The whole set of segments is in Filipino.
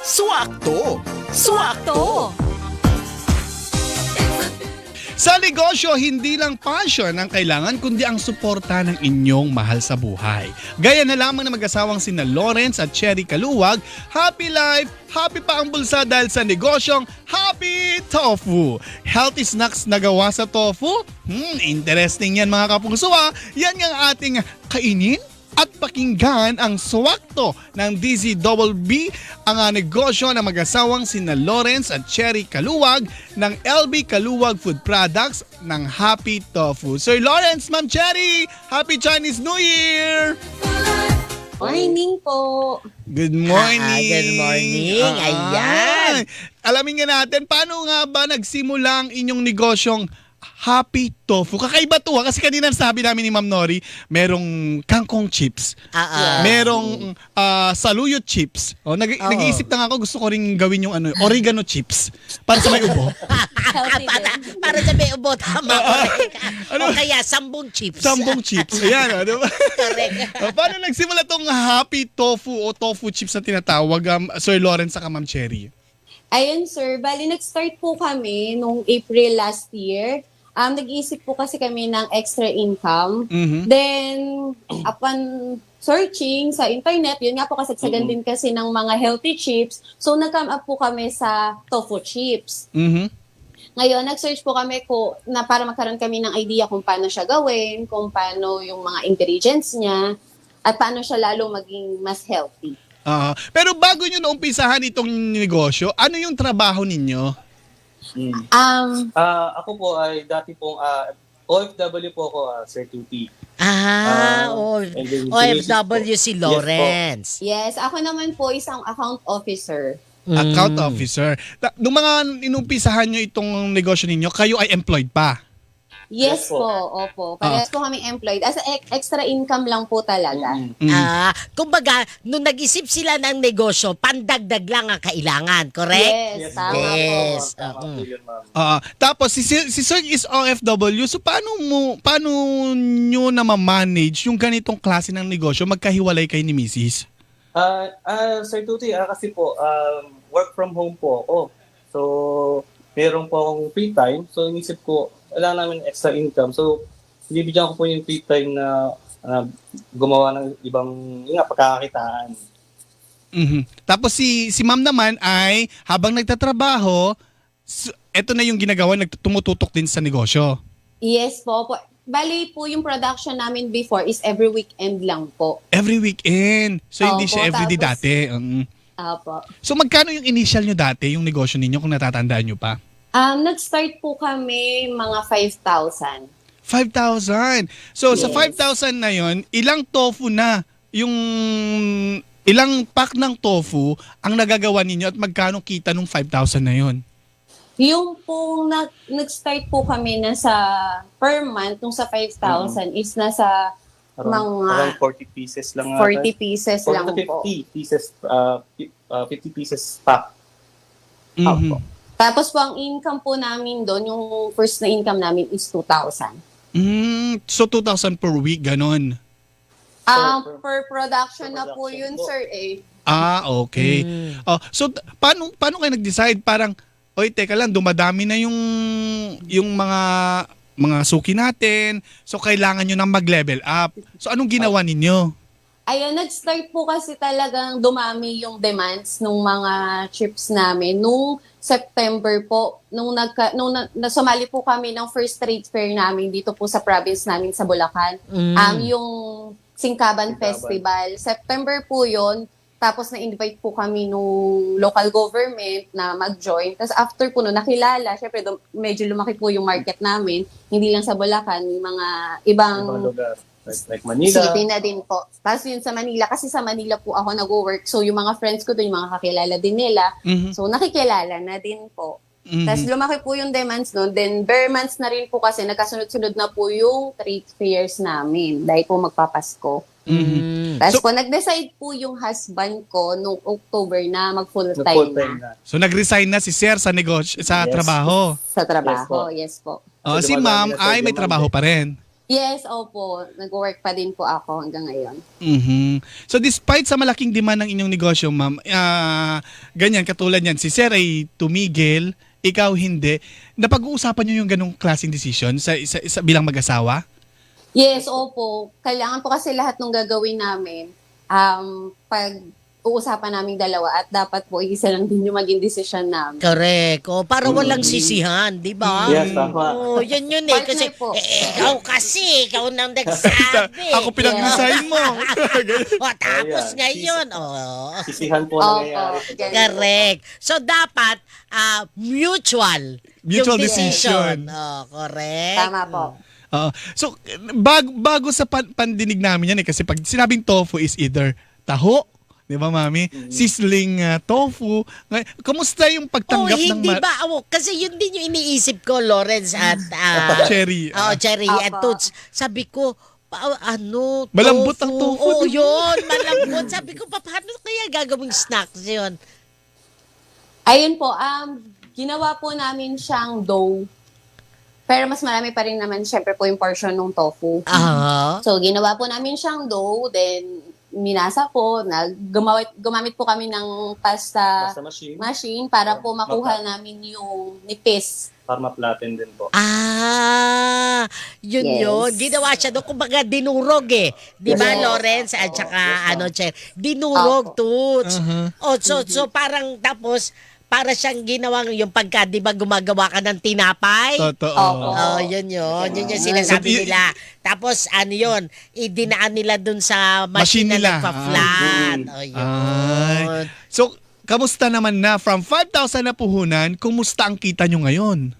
Swakto! Swakto! Sa negosyo, hindi lang passion ang kailangan kundi ang suporta ng inyong mahal sa buhay. Gaya na lamang na mag-asawang sina Lawrence at Cherry Kaluwag, happy life, happy pa ang bulsa dahil sa negosyong Happy Tofu. Healthy snacks na gawa sa tofu? Interesting yan mga kapuso. Yan ang ating kainin at pakinggan ang swakto ng DZBB, ang negosyo ng mag-asawang sina Lawrence at Cherry Kaluwag ng LB Kaluwag Food Products ng Happy Tofu. Sir Lawrence, Ma'am Cherry, Happy Chinese New Year! Morning po. Good morning! Good morning. Ayan. Alamin nga natin, paano nga ba nagsimula ang inyong negosyong Happy Tofu? Kakaiba to kasi kanina sabi namin ni Ma'am Nori, merong kangkong chips, merong saluyot chips. Nag-iisip na nga ako, gusto ko rin gawin yung oregano chips para sa may ubo. para sa may ubo, tama. O kaya, sambong chips. Sambong chips. Ayan, diba? Correct. Paano nagsimula tong Happy Tofu o tofu chips na tinatawag, Sir Lawrence sa Ma'am Cherry? Ayun sir, bali nag-start po kami nung April last year. Nag-iisip po kasi kami ng extra income. Then, upon searching sa internet, yun nga po kasagsagan din kasi ng mga healthy chips. So, nag-come up po kami sa tofu chips. Ngayon, nag-search po kami para magkaroon kami ng idea kung paano siya gawin, kung paano yung mga ingredients niya, at paano siya lalo maging mas healthy. Pero bago nyo naumpisahan itong negosyo, ano yung trabaho ninyo? Ako po ay dati pong OFW po ako, Sir Tuti. OFW si Lawrence. Yes, ako naman po isang account officer. Account officer. Nung mga inumpisahan nyo itong negosyo ninyo, kayo ay employed pa? Yes po, opo. Parehas po kami employed. As extra income lang po talaga. Kumbaga, nung nag-isip sila ng negosyo, pandagdag lang ang kailangan, correct? Yes, tama po. Tapos si Sir is OFW, so paano nyo na ma-manage yung ganitong klase ng negosyo magkahiwalay kay ni Mrs.? Sir Tuti, kasi po, work from home po ako. So, meron po akong free time. So, inisip ko, wala namin extra income. So, bibigyan ko po yung free time na gumawa ng ibang pagkakakitaan. Tapos si ma'am naman ay habang nagtatrabaho, eto na yung ginagawa, tumututok din sa negosyo. Yes po. Bali po yung production namin before is every weekend lang po. Every weekend. So hindi Opo, siya everyday tapos- dati. Apo. So magkano yung initial nyo dati, yung negosyo ninyo kung natatandaan nyo pa? Nag-start po kami mga 5,000. 5,000. So sa Yes. 5,000 na yon, ilang tofu na yung ilang pack ng tofu ang nagagawa ninyo at magkano kita nung 5,000 na yon? Yung pong nag-start po kami na sa per month, nung sa 5,000 is nasa Around mga 40 pieces lang. 40 pieces 40 lang to 50 po. pieces, 50 pieces pack. Mhm. Tapos po ang income po namin doon, yung first na income namin is 2,000. So 2,000 per week, ganon. Per production na po production yun, po. sir eh. Okay. So paano kayo nag-decide parang, oy, teka lang, dumadami na yung mga suki natin. So kailangan nyo nang mag-level up. So anong ginawa ninyo? Ayun, nag-start po kasi talagang dumami yung demands nung mga chips namin. Nung September po, nung nasumali po kami ng first trade fair namin dito po sa province namin sa Bulacan. Yung Singkaban Festival. September po yon. Tapos na-invite po kami nung local government na mag-join. Tapos after po nakilala, syempre medyo lumaki po yung market namin. Hindi lang sa Bulacan, yung mga ibang lugar. Like Manila. city na din po. Tapos yun sa Manila, kasi sa Manila po ako nag-work. So yung mga friends ko doon, yung mga kakilala din nila. So nakikilala na din po. Tapos lumaki po yung demands noon. Then bare months na rin po kasi nagkasunod-sunod na po yung trade fairs namin dahil po magpapasko. Tapos po nag-decide po yung husband ko noong October na mag-full-time na. So nag-resign na si Sir sa negosyo, sa Yes. trabaho. Sa trabaho, yes po. Si Ma'am ay may trabaho pa rin. Yes, opo. Nag-work pa din po ako hanggang ngayon. Mhm. So despite sa malaking demand ng inyong negosyo, ma'am, ganyan katulad yan, si Sir ay tumigil, ikaw hindi. Napag-uusapan niyo yung ganong klaseng decision sa bilang mag-asawa? Yes, opo. Kailangan po kasi lahat ng gagawin namin, pag-uusapan namin dalawa at dapat po isa lang din yung maging decision namin. Correct. O, para walang sisihan, di ba? Yes, tama. Oh, yan yun eh. Partner Kasi, po. ikaw nang nagsabi. Ako pinag-resign mo. O, tapos Ayan. ngayon, oh. Sisihan po Opo. nangyayari. Ganun. Correct. So, dapat mutual Mutual yung decision. Oh, correct. Tama po. So bago sa pandinig namin yan kasi pag sinabing tofu is either taho, 'di ba, mami? Sizzling tofu. Kamusta yung Oh, pagtanggap ng hindi ba? Oh, kasi yun din yung iniisip ko, Lawrence at Cherry? Cherry at Apa. Toots. Sabi ko, Malambot ang tofu, Oh, di ba? yun, malambot. Sabi ko, paano kaya gagawing snacks yun? Ayun po, ginawa po namin siyang dough. Pero mas marami pa rin naman syempre po yung portion ng tofu. Aha. So, ginawa po namin siyang dough, then minasa po, gumamit po kami ng pasta Basta machine, machine para po makuha namin yung nipis. para ma-flatten din po. Yun Yes. yun. Ginawa siya doon, kumbaga dinurog eh. Di ba, Yes. Lawrence? At saka, Yes, ma'am. Cher? Dinurog, Opo. Toots. Uh-huh. Oh, so parang tapos, para siyang ginawang yung pagka, di ba, gumagawa ka ng tinapay? Totoo. Opo. Oh, yun yun. Yun yung Ah. sinasabi So, nila. Tapos, ano yun, idinaan nila dun sa Machine machine nila. na nagpa-flat. Ah. Oh, yun. Ay. So, kamusta naman na from 5,000 na puhunan, kumusta ang kita nyo ngayon?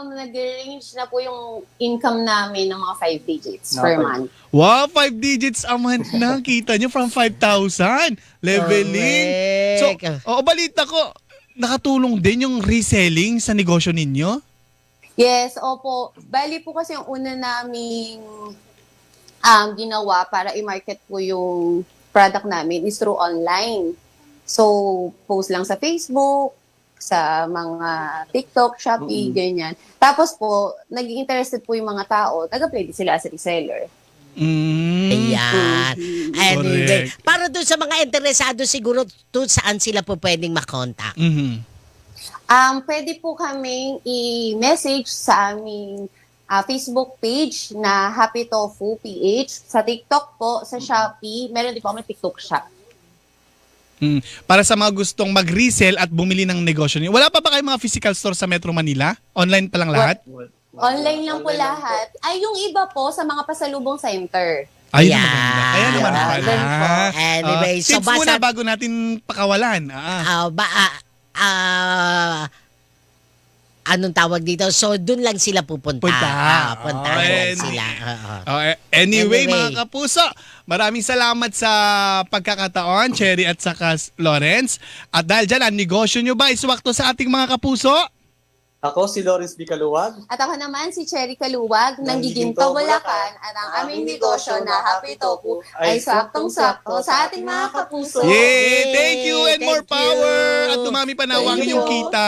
Nag-range na po yung income namin ng mga 5 digits per Okay. month. Wow, 5 digits a month na. Kita nyo from 5,000. Leveling. So, Correct. balita ko, nakatulong din yung reselling sa negosyo ninyo? Yes, opo. Bali po kasi yung una naming ginawa para i-market po yung product namin is through online. So, post lang sa Facebook, sa mga TikTok, Shopee, ganyan. Tapos po, naging interested po yung mga tao, nag-apply din sila as a reseller. Ayan. Anyway, Correct. para doon sa mga interesado siguro doon saan sila po pwedeng makontak. Mhm. Pwede po kaming i-message sa aming Facebook page na Happy Tofu PH. Sa TikTok po, sa Shopee, meron din po kami TikTok shop. Para sa mga gustong mag-resell at bumili ng negosyo niyo. Wala pa ba kayong mga physical store sa Metro Manila? Online pa lang lahat? Online lang po lahat. Ay, yung iba po sa mga pasalubong center. Ay, Ayan. maganda. Kaya naman Ayan. pala. Ganun po. Anyway, so tips muna basta- bago natin pakawalan. Anong tawag dito? So, doon lang sila pupunta. Punta. Punta Oh, lang and- sila. Anyway, Anyway. mga kapuso, maraming salamat sa pagkakataon, Cherry at saka Lawrence. At dahil dyan, ang negosyo nyo ba iswakto sa ating mga kapuso? Ako si Lawrence B. Kaluwag. At ako naman si Cherry Kaluwag ng Ng Giginto, Giginto, Bulacan. Bulacan. At ang aming negosyo na Happy Tofu ay saktong-sakto sa ating mga kapuso. Yay! Thank you and more Thank you. power! At dumami pa nawang Thank inyong you. kita.